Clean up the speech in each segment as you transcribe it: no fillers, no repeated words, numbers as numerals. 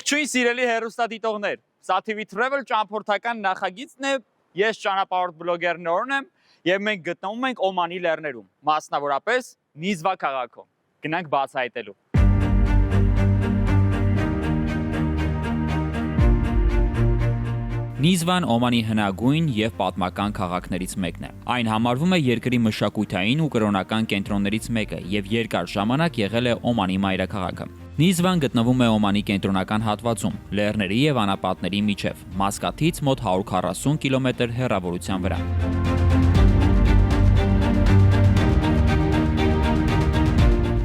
Ողջույն սիրելի հեռուստադիտողներ, սա TV Travel ճամփորդական նախագիծն է, ես ճանապարհորդ բլոգեր Նորն եմ եւ մենք գտնվում ենք Օմանի լեռներում, մասնավորապես Նիզվա քաղաքում։ Գնանք բացահայտելու։ Նիզվան Օմանի հնագույն եւ պատմական քաղաքներից մեկն է։ Այն համարվում է երկրի մշակութային ու կրոնական կենտրոններից մեկը եւ երկար ժամանակ եղել է Օմանի մայրաքաղաքը։ Նիզվան գտնվում է Օմանի կենտրոնական հատվածում, լեռների եւ անապատների միջև, Մասկաթից մոտ 140 կիլոմետր հեռավորության վրա։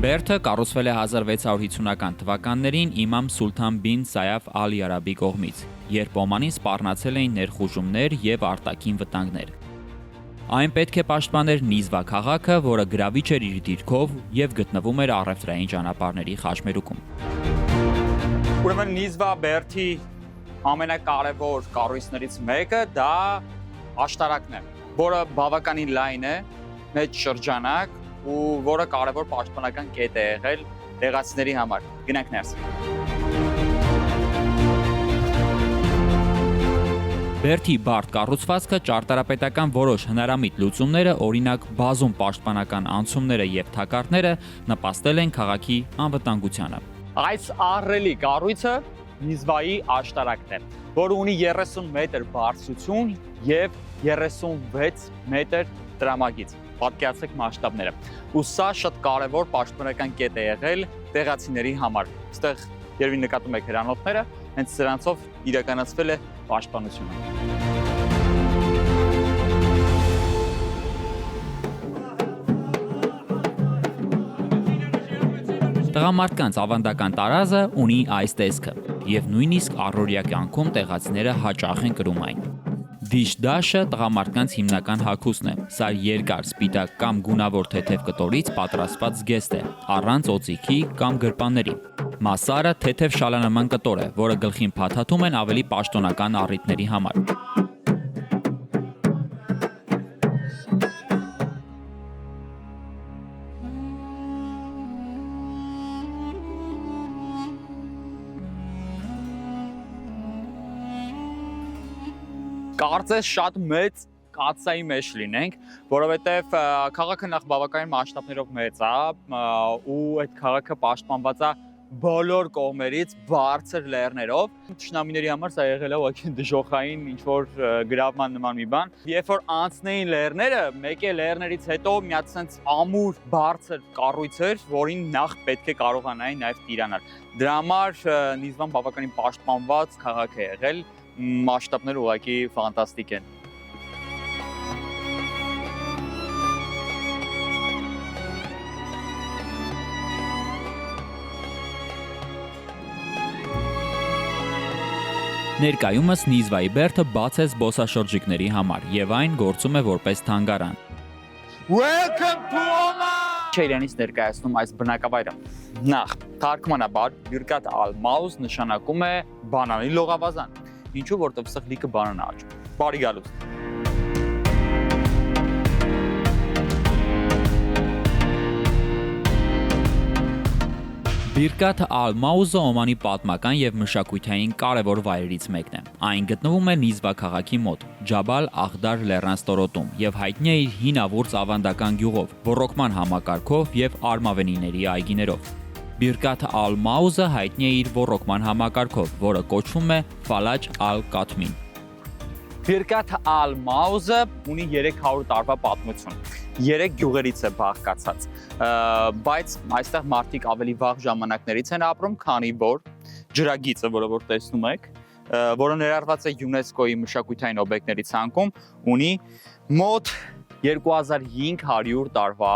Բերդը կառուցվել է 1650-ական թվականներին Իմամ Սուլթան բին Զայաֆ Ալ-Յարաբի կողմից, երբ Օմանին սպառնացել էին ներխուժումներ եւ արտաքին վտանգներ։ Այն պետք է պաշտպաներ Նիզվա քաղաքը, որը գրավիչ էր իր դիրքով եւ գտնվում էր առևտրային ճանապարհների խաչմերուկում։ Ուրեմն Նիզվա Բերդի ամենակարևոր կառույցներից մեկը դա աշտարակն է, որը բավականին լայն է, մեծ շրջանակ ու որը կարևոր պաշտպանական կետ է եղել տեղացիների համար։ Գնանք ներս։ Բերդի բարդ կառուցվածքը ճարտարապետական որոշ հնարամիտ լուծումները, օրինակ բազում պաշտպանական անցումները եւ թակարդները նպաստել են քաղաքի անվտանգությանը։ Այս ահռելի կառույցը Նիզվայի աշտարակն է, որը ունի 30 մետր բարձրություն եւ 36 մետր տրամագիծ։ Պատկերացրեք մասշտաբները։ Ու սա շատ կարևոր պաշտպանական կետ է եղել տեղացիների համար։ Այստեղ երևի նկատում եք հրանոթները, հենց սրանցով իրականացվել է պաշտպանությունը։ Տղամարդկանց ավանդական տարազը ունի այս տեսքը, եւ նույնիսկ առօրյա կյանքում տեղացիները հաճախ են կրում այն։ Դիշդաշը տղամարդկանց հիմնական հագուստն է։ Սա երկար սպիտակ կամ գունավոր թեթև կտորից պատրաստված զգեստ է, առանց օձիքի կամ գրպանների։ Մասարը թեթև շալանման կտոր է, որը գլխին փաթաթում են ավելի պաշտոնական առիթների համար։ Կարծես շատ մեծ կաթսայի մեջ լինենք, որովհետև քաղաքը նախ բավականին մասշտաբներով մեծ է ու այդ քաղաքը պաշտպանված է բոլոր կողմերից բարձր լեռներով։ Թշնամիների համար սա եղել է ուղղակի դժոխային ինչ-որ գրավման նման մի բան։ Երբ որ անցնեին լեռները, մեկ է լեռներից հետո մի հատ sense ամուր բարձր կառույց էր, որին նախ պետք է կարողանային նաև տիրանալ։ Դրա համար Նիզվան բավականին պաշտպանված քաղաք է եղել, մասշտաբները ուղղակի ֆանտաստիկ են։ Ներկայումս Նիզվայի բերդը բաց է զբոսաշրջիկների համար եւ այն գործում է որպես թանգարան։ Welcome to Oman! Իրենից ներկայացնում այս բնակավայրը։ Նախ, թարգմանաբար Բիրկաթ Ալ-Մաուզ նշանակում է բանանի լողավազան։ Ինչու, որտեղ սա լիքը բանան է աճում։ Բարի գալուստ։ Բիրկաթ Ալ-Մաուզը Օմանի պատմական եւ մշակութային կարևոր վայրերից մեկն է։ Այն գտնվում է Նիզվա քաղաքի մոտ, Ջաբալ Ախդար լեռնաստորոտում եւ հայտնի է իր հինավուրց ավանդական գյուղով, ռոռոկման համակարգով եւ արմավենիների այգիներով։ Բիրկաթ Ալ-Մաուզը հայտնի է իր ռոռոկման համակարգով, որը կոչվում է Ֆալաջ Ալ-Կաթմին։ Բիրկաթ Ալ-Մաուզը ունի 300 տարվա պատմություն։ 3 գյուղերից է բաղկացած, բայց այստեղ մարդիկ ավելի վաղ ժամանակներից են ապրում, քանի որ ջրագիծը, որը որ տեսնում եք, որը ներառված է ՅՈՒՆԵՍԿՕ-ի մշակութային օբյեկտների ցանկում, ունի մոտ 2500 տարվա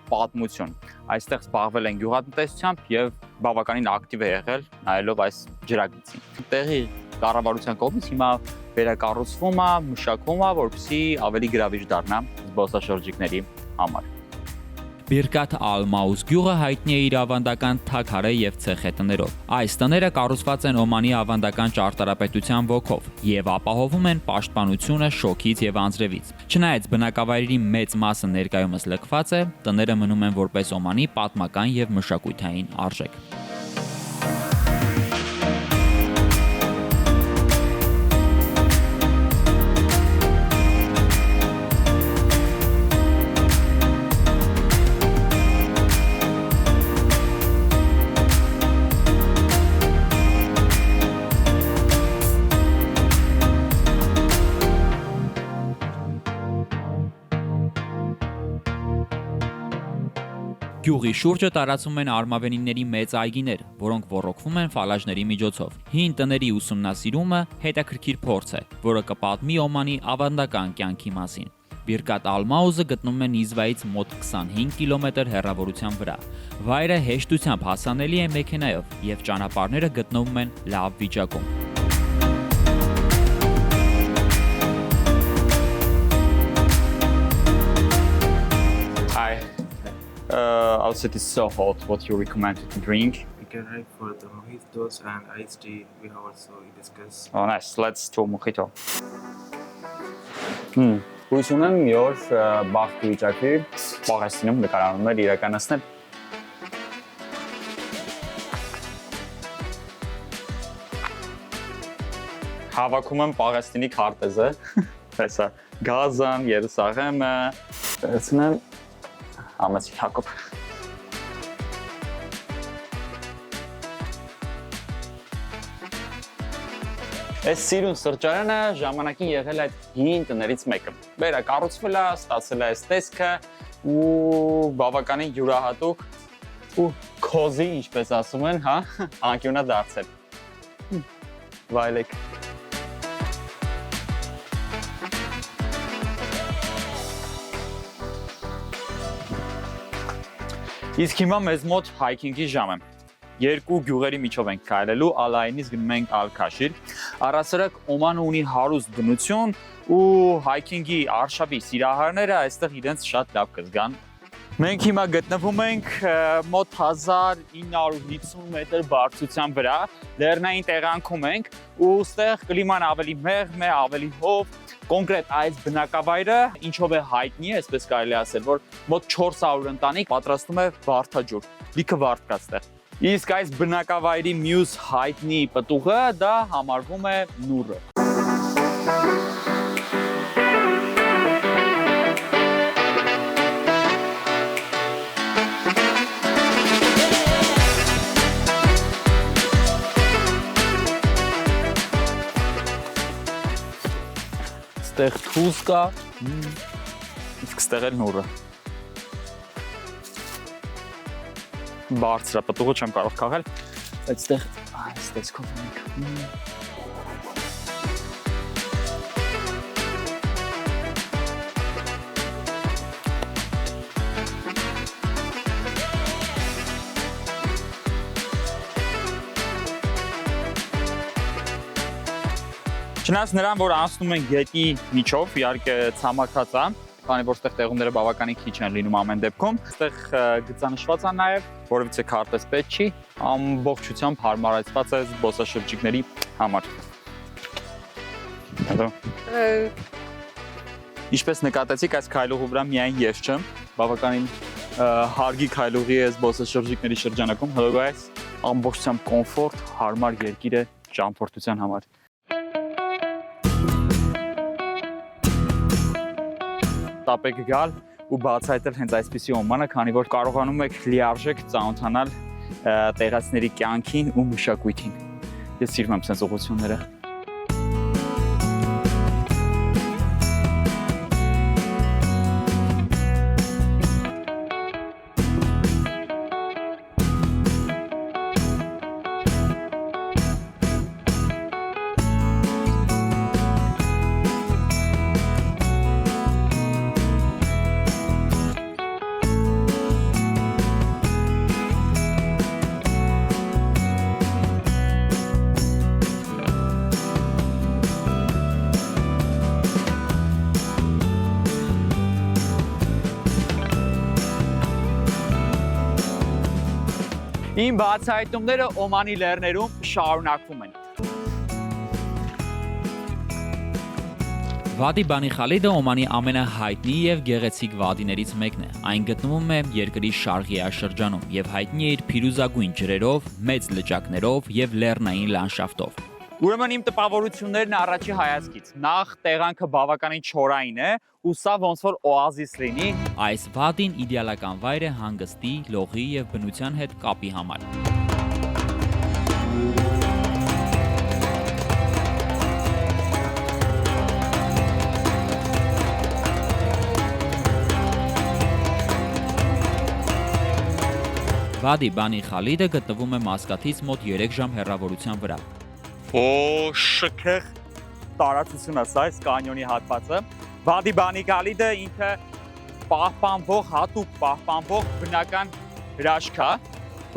պատմություն։ Այստեղ զբաղվել են գյուղատնտեսությամբ եւ բավականին ակտիվ է եղել նայելով այս ջրագիծին։ Տեղի կառավարության կողմից հիմա վերակառուցվում է, մշակվում է, որպեսզի ավելի գրավիչ դառնա զբոսաշրջիկների համար։ Բիրկաթ Ալ-Մաուզ գյուղը հայտնի է իր ավանդական թագարե եւ ցեխետներով։ Այս տները կառուցված են Օմանի ավանդական ճարտարապետության ոգով եւ ապահովում են պաշտպանությունը շոկից եւ անձրևից։ Չնայած բնակավայրերի մեծ մասը ներկայումս լքված է, տները մնում են որպես Օմանի պատմական եւ մշակութային արժեք։ Գյուղի շուրջը տարածում են արմավենիների մեծ այգիներ, որոնք ոռոգվում են ֆալաժների միջոցով։ Հին տների ուսումնասիրումը հետաքրքիր փորձ է, որը կպատմի Օմանի ավանդական կյանքի մասին։ Բիրկատ Ալ-Մաուզը գտնվում է Նիզվայից մոտ 25 կիլոմետր հեռավորության վրա։ Վայրը հեշտությամբ հասանելի է մեքենայով և ճանապարհները գտնվում են լավ վիճակում։ Hi. Also, it is so hot. What you recommend to drink? We can try for the mojitos and iced tea. We have also discussed. Oh, nice. Let's do mojito. Հույս ունեմ մի օր բախտ վիճակի Պաղեստինում նկարահանում էր իրականացնել։ Հավաքում եմ Պաղեստինի քարտեզը, հեսա Գազան, Երուսաղեմը, վերցնեմ Համեցիկ Հակոբ։ Այս սիրուն սրճարանը ժամանակին եղել է այդ հին տներից մեկը։ Վերակառուցվել է, ստացել է այս տեսքը ու բավականին յուրահատուկ ու կոզի, ինչպես ասում են, հա, անկյունա դարձել։ Վայելեք։ Իսկ հիմա մեզ մոտ հայքինգի ժամ է։ Երկու գյուղերի միջով ենք քայլելու, Ալայինից գնում ենք Ալ-Քաշիր։ Առասարակ Օմանը ունի հարուստ բնություն ու հայքինգի արշավի սիրահարները այստեղ իրենց շատ լավ կզգան։ Մենք հիմա գտնվում ենք մոտ 1950 մետր բարձրության վրա, լեռնային տեղանքում ենք ու ստեղ կլիման ավելի մեղմ է, ավելի հով, կոնկրետ այս բնակավայրը ինչով է հայտնի, այսպես կարելի ասել, որ մոտ 400 ընտանիք պատրաստում է վարդաջուր, լիքը վարդ կա ստեղ։ Իսկ այս բնակավայրի մյուս հայտնի պտուղը դա համարվում է նուրը։ Ստեղ թուզ կա, իսկ ստեղ էլ նուրը։ Բարձր է, պտուղը չեմ կարող քաղել, այստեղ այս տեսքով ենք։ Չնայած նրան, որ անցնում են գետի միջով, իհարկե ցամաքած է, քանի որ այստեղ տեղումները բավականին քիչ են լինում ամեն դեպքում։ Այստեղ գծանշված է նաև, որովհետեւ քարտեզ պետք չի, ամբողջությամբ հարմարացված է զբոսաշրջիկների համար։ Hello։ Ինչպես նկատեցիք, այս քայլուղու վրա միայն ես չեմ, բավականին հարգի քայլուղի է զբոսաշրջիկների շրջանակում։ Hello guys։ Ամբողջությամբ կոմֆորտ, հարմար երկիր է ճամփորդության համար։ Տապեք գալ ու բացահայտել հենց այսպիսի Օմանը, քանի որ կարողանում եք լիարժեք ծանոթանալ տեղացիների կյանքին ու մշակույթին։ Ես սիրում եմ sense ուղղությունները։ Իմ բացահայտումները Օմանի լեռներում շարունակվում են։ Վադի Բանի Խալիդը Օմանի ամենահայտնի եւ գեղեցիկ վադիներից մեկն է։ Այն գտնվում է երկրի Շարղիա շրջանում եւ հայտնի է իր փիրուզագույն ջրերով, մեծ լճակներով եւ լեռնային լանդշաֆտով։ Ուրեմն իմ տպավորություններն առաջի հայացքից։ Նախ տեղանքը բավականին չորային է, ու սա ոնց որ օազիս լինի։ Այս վադին իդեալական վայր է հանգստի, լողի եւ բնության հետ կապի համար։ Վադի Բանի Խալիդը գտնվում է Մասկաթից մոտ 3 ժամ հեռավորության վրա։ Օ, շքեղ տարածություն է սա այս կանյոնի հատվածը։ Վադի Բանի Խալիդը ինքը հատուկ պահպանվող բնական հրաշք է,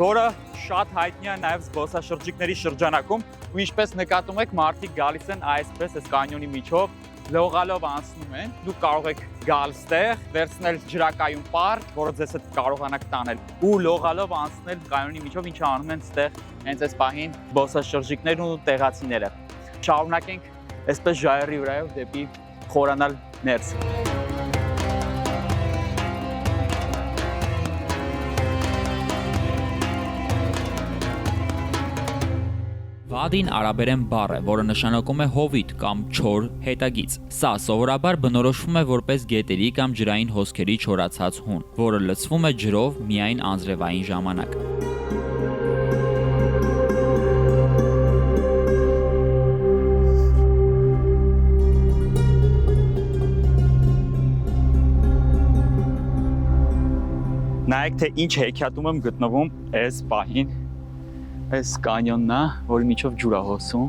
որը շատ հայտնի է նաև զբոսաշրջիկների շրջանակում, ու ինչպես նկատում եք, մարդիկ գալիս են այսպես այս կանյոնի միջով, լողալով անցնում են, դուք կարող եք գալ ստեղ, վերցնել ջրակայուն պարկ, որը ձեզ հետ կարողանաք տանել, ու լողալով անցնել կանյոնի միջով, ինչը անում են ստեղ հենց այս պահին զբոսաշրջիկներն ու տեղացիները։ Շարունակենք այսպես ժայռի վրայով դեպի խորանալ ներս։ Վադին արաբերեն բառ է, որը նշանակում է հովիտ կամ չոր հետագից։ Սա սովորաբար բնորոշվում է որպես գետերի կամ ջրային հոսքերի չորացած հուն, որը լցվում է ջրով միայն անձրևային ժամանակ։ Նայեք, թե ինչ հեքիաթում եմ գտնվում այս պահին։ Այս կանյոնն է, որի միջով ջուր է հոսում։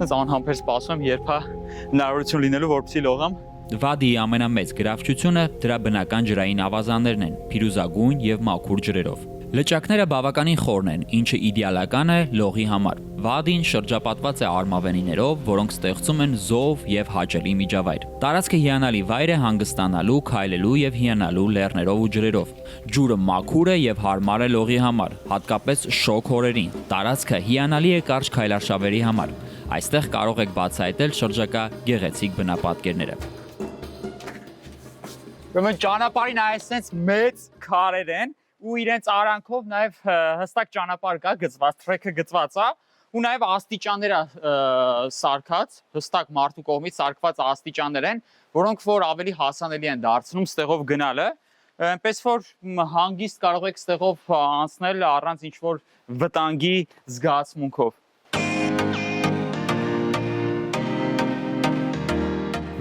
Ես անհամբեր սպասում եմ, երբ հնարավորություն լինելու, որպեսզի լողամ։ Վադիի ամենամեծ գրավչությունը դրա բնական ջրային ավազաններն են՝ փիրուզագույն եւ մաքուր ջրերով։ Լճակները բավականին խորն են, ինչը իդեալական է լողի համար։ Վադին շրջապատված է արմավենիներով, որոնք ստեղծում են զով եւ հաճելի միջավայր։ Տարածքը հիանալի վայր է հանգստանալու, քայլելու եւ հիանալու լեռներով ու ջրերով։ Ջուրը մաքուր է եւ հարմար է լողի համար, հատկապես շոգ օրերին։ Տարածքը հիանալի է կարճ քայլարշավերի համար։ Այստեղ կարող եք բացահայտել շրջակա գեղեցիկ բնապատկերները։ Ուրեմն ճանապարհին այսպես մեծ քարեր են ու իրենց արանքով նաև հստակ ճանապարհ կա գծված, թրեքը գծված է ու նաև աստիճաններ է սարքած, հստակ մարդու կողմից սարքված աստիճաններ են, որոնք որ ավելի հասանելի են դարձնում ստեղով գնալը, այնպես որ հանգիստ կարող եք ստեղով անցնել առանց ինչ-որ վտանգի զգացմունքով։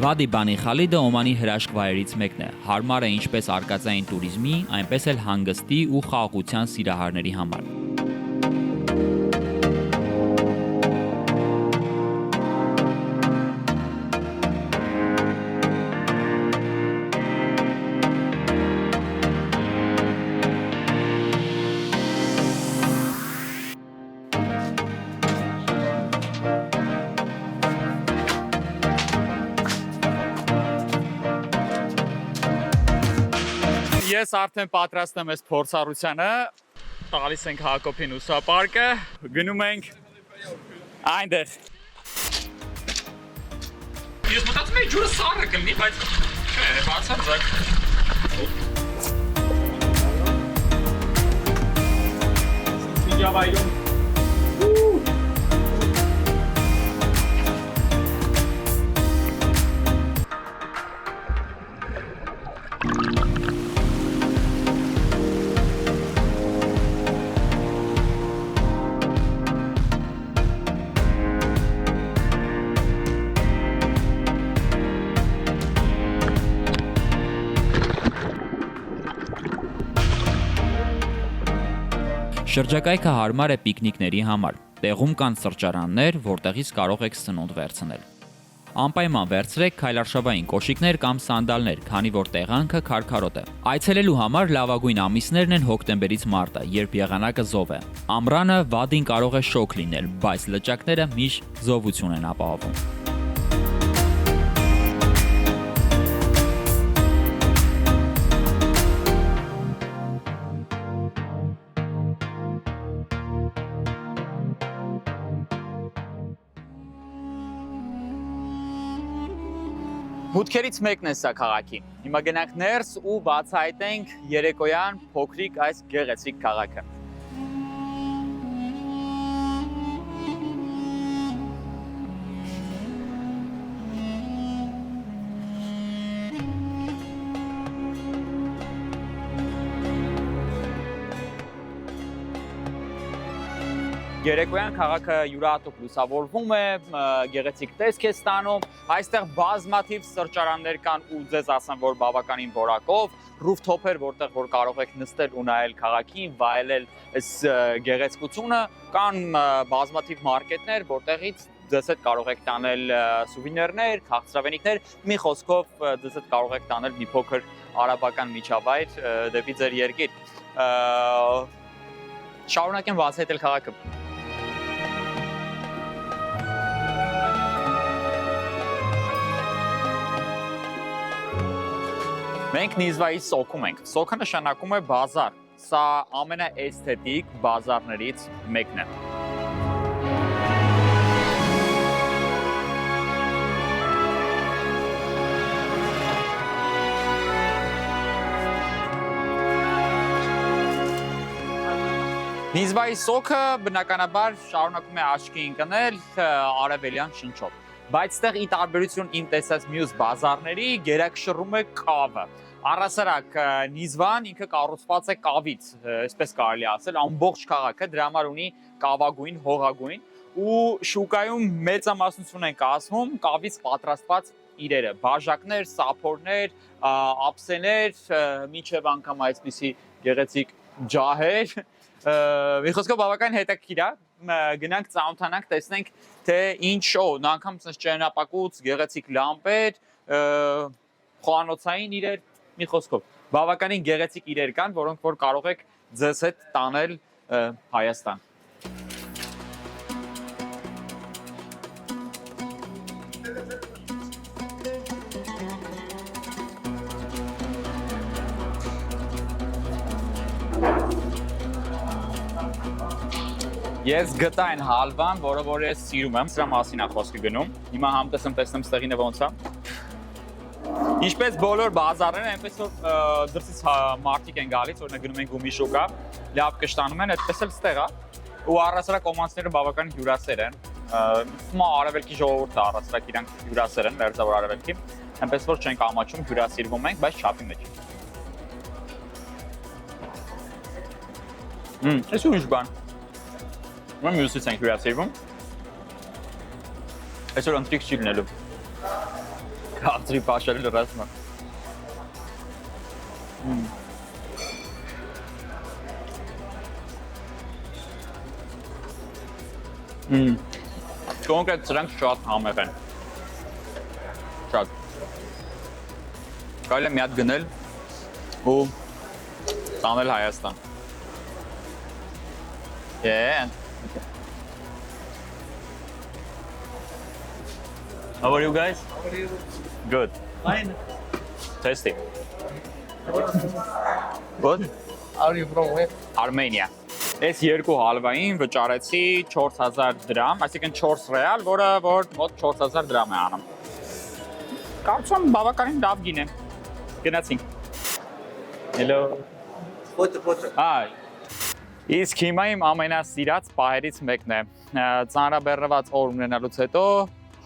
Վադի Բանի Խալիդը Օմանի հրաշք վայրերից մեկն է։ Հարմար է ինչպես արկածային туриզմի, այնպես էլ հանգստի ու խաղաղության սիրահարների համար։ Ես արդեն պատրաստ եմ այս փորձառությանը, տալիս ենք Հակոբին ուսապարկը, գնում ենք այնտեղ։ Ես մտածում եմ ջուրը սառը կլինի, բայց չէ, բացարձակ։ Միջավայրում Շրջակայքը հարմար է պիկնիկների համար։ Տեղում կան սրճարաններ, որտեղից կարող եք սնունդ վերցնել։ Անպայման վերցրեք քայլարշավային կոշիկներ կամ սանդալներ, քանի որ տեղանքը քարքարոտ է։ Այցելելու համար լավագույն ամիսներն են հոկտեմբերից մարտը, երբ եղանակը զով է։ Ամռանը Վադին կարող է շոգ լինել, բայց լճակները միշտ զովություն են ապահովում։ Մուտքերից մեկն է սա քաղաքի։ Հիմա գնանք ներս ու բացահայտենք երեկոյան փոքրիկ այս գեղեցիկ քաղաքը։ Երեկոյան քաղաքը յուրահատուկ լուսավորվում է, գեղեցիկ տեսք է ստանում, այստեղ բազմաթիվ սրճարաններ կան ու ձեզ ասեմ, որ բավականին որակով, rooftop-եր, որտեղ որ կարող եք նստել ու նայել քաղաքին, վայելել այս գեղեցկությունը, կան բազմաթիվ մարքետներ, որտեղից ձեզ հետ կարող եք տանել սուվիներներ, քաղցրավենիքներ, մի խոսքով ձեզ հետ կարող եք տանել մի փոքր արաբական միջավայր դեպի ձեր երկիր։ Շարունակեմ բացահայտել քաղաքը։ Մենք Նիզվայի սոքում ենք։ Սոքը նշանակում է բազար։ Սա ամենաէսթետիկ բազարներից մեկն է։ Նիզվայի սոքը բնականաբար շարունակում է աչքի ընկնել արևելյան շնչով, բայց ստեղ ի տարբերություն իմ տեսած մյուս բազարների գերակշռում է կավը։ Առասարակ Նիզվան ինքը կառուցված է կավից, այսպես կարելի ասել, ամբողջ քաղաքը դրա համար ունի կավագույն, հողագույն ու շուկայում մեծամասնություն են կազմում կավից պատրաստված իրերը, բաժակներ, սափորներ, ափսեներ, մինչև անգամ այսպիսի գեղեցիկ ջահեր։ Մի խոսքով բավական հետաքրքիր է, գնանք ծանոթանանք, տեսնենք թե ինչ նա անգամ ճենապակուց գեղեցիկ լամպեր, խոհանոցային իրեր, մի խոսքով բավականին գեղեցիկ իրեր կան, որոնք որ կարող եք ձեզ հետ տանել Հայաստան։ Ես գտա այն հալվան, որը որ ես սիրում եմ, սրա մասին է խոսքը գնում։ Հիմա համտեսեմ տեսնեմ ստեղինը ոնց է։ Ինչպես բոլոր բազարները, այնպես որ դրսից մարդիկ են գալիս, օրինակ գնում են գումի շուկա, լավ կշտանում են, այդպես էլ ստեղ է։ Ու առասարակ օմանցիները բավական հյուրասեր են։ Հիմա արևելքի ժողովուրդը առասարակ իրանք հյուրասեր են, մերձավոր արևելքի, այնպես որ չենք ամաչում, հյուրասիրվում ենք, բայց չափի մեջ։ Այս ուրիշ բան։ Mən mülsüz sən hürəsəyvim. Այսօր ընտրիք չի լինելու։ Կաղցրի պաշարել ռասմա։ Կոնկրետ սրանք շատ համեղ են։ Շատ։ Կարելի է մի հատ գնել ու տանել Հայաստան։ Yeah. How are you guys? How are you? Good. Fine. Tasty. Good? Are you from where? Armenia. Այս երկու հալվային վճարեցի 4000 դրամ, այսինքն 4 ռեալ, որը որ մոտ 4000 դրամ է անում։ Կարծում եմ բավականին լավ գին է։ Գնացինք։ Hello. Photo. Իսկ հիմա իմ ամենասիրած պահերից մեկն է։ Ծանրաբեռնված օր ունենալուց հետո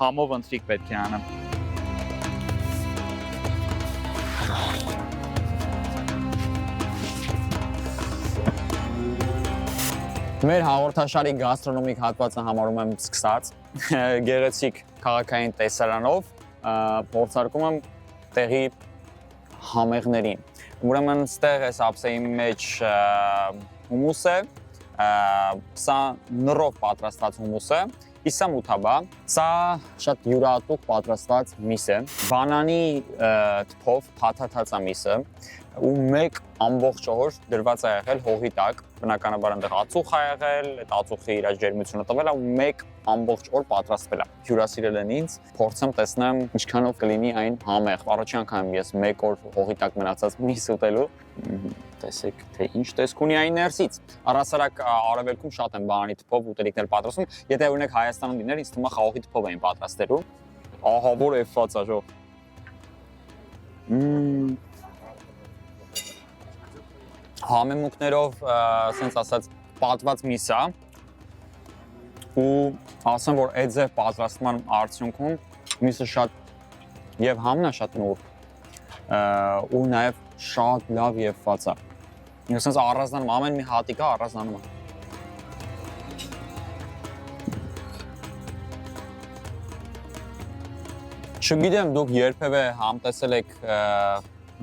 համով ընթրիք պետք է անեմ։ Մեր հաղորդաշարի գաստրոնոմիկ հատվածը համարում եմ սկսած։ Գեղեցիկ քաղաքային տեսարանով փորձարկում եմ տեղի համեղներին։ Ուրեմն ստեղ էս ափսեի մեջ հումուս է, սա նռով պատրաստված հումուս է, իսկ սա մութաբա, սա շատ յուրահատուկ պատրաստված միս է, բանանի թփով փաթաթած է միսը ու մեկ ամբողջ օր դրված է եղել հողի տակ, բնականաբար այնտեղ ածուխ է եղել, այդ ածուխի իր ջերմությունը տվել է ու մեկ ամբողջ օր պատրաստվել է։ Հյուրասիրել են ինձ, փորձեմ տեսնեմ ինչքանով կլինի այն համեղ։ Առաջին անգամ ես մեկ օր հողի տակ մնացած միս ուտելու։ Տեսեք, թե ինչ տեսք ունի այն ներսից։ Առասարակ արևելքում շատ են բանանի թփով ուտելիքներ պատրաստում։ Եթե օրինակ Հայաստանում լիներ, ինձ թվում է խաղողի թփով էին պատրաստելու։ Ահա որ էֆված է ժող։ Համեմունքներով, ասենց ասած, պատված միս է ու ասեմ, որ այդ ձև պատրաստման արդյունքում միսը շատ եւ համն է շատ նուրբ ու նաեւ շատ լավ եփված է։ Այսինքն առանձնանում ամեն մի հատիկը առանձնանում է։ Չգիտեմ դուք երբևէ համտեսել եք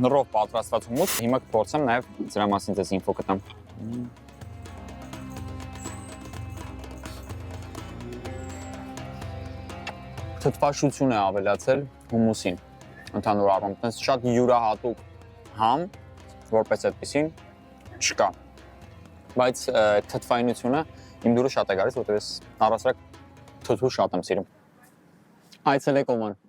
նռով պատրաստված հումուս, հիմա կփորձեմ նաև դրա մասին ձեզ ինֆո կտամ։ Թթվաշություն է ավելացել հումուսին, ընդհանուր առմամբ, այնպես շատ յուրահատուկ համ, որպես այդպեսին չկա։ Բայց թթվայնությունը իմ դուրս շատ է գալիս, որտեղ ես առասարակ թթու շատ եմ սիրում։ Այցելեք Օման։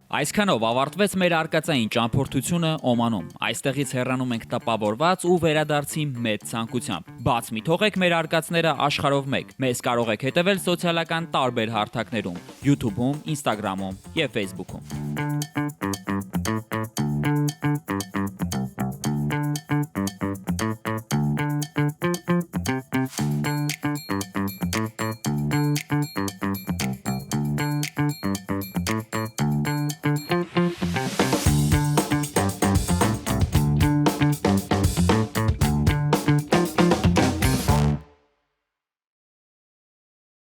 Այսքանով ավարտվեց մեր արկածային ճամփորդությունը Օմանում։ Այստեղից հեռանում ենք տպավորված ու վերադարձի մեծ ցանկությամբ։ Բաց մի թողեք մեր արկածները աշխարհով մեկ։ Մեզ կարող եք հետևել սոցիալական տարբեր հարթակներում՝ YouTube-ում, Instagram-ում եւ Facebook-ում։